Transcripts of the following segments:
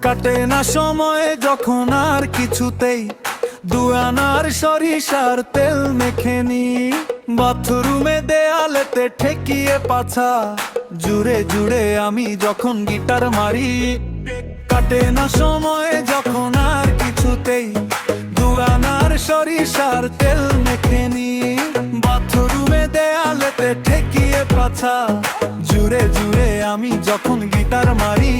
কাটে না সময় যখন আর কিছুতেই দুয়ানার সরিষার তেল মেখে নি বাথরুমে দেয়ালেতে ঠেকিয়ে পাছা জুড়ে জুড়ে আমি যখন গিটার মারি কাটে না সময় যখন আর কিছুতেই দুয়ানার সরিষার তেল মেখে নি বাথরুমে দেয়ালেতে ঠেকিয়ে পাছা জুড়ে জুড়ে আমি যখন গিটার মারি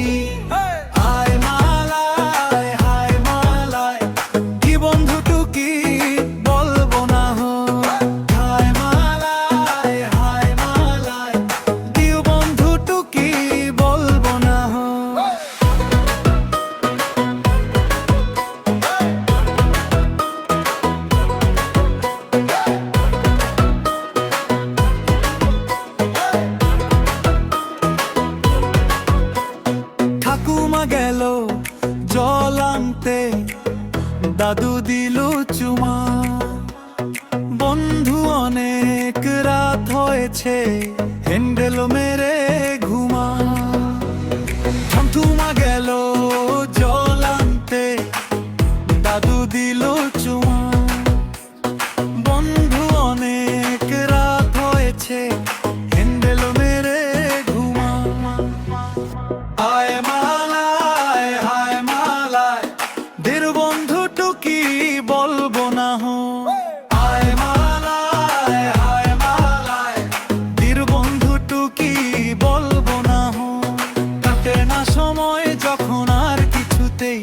ঠাকুমা গেল জল আনতে দাদু দিল চুমা বন্ধু অনেক রাত হয়েছে হ্যান্ডেল মেরে ঘুমা ঠাকুমা গেল জল আনতে দাদু দিল চুমা বন্ধু অনেক রাত হয়েছে হ্যান্ডেল মেরে ঘুমা হায় মালায় হায় মালায় দের বন্ধু টুকি বলবো না হো হায় মালায় হায় মালায় দের বন্ধু টুকি বলবো না হো কাটে না সময় যখন আর কিছুতেই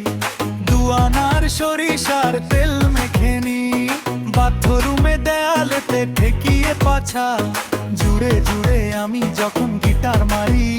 দুয়ানার সরিষার তেল মেখে নি বাথরুমে দেয়ালেতে ঠেকিয়ে পাছা জুড়ে জুড়ে আমি যখন গিটার মারি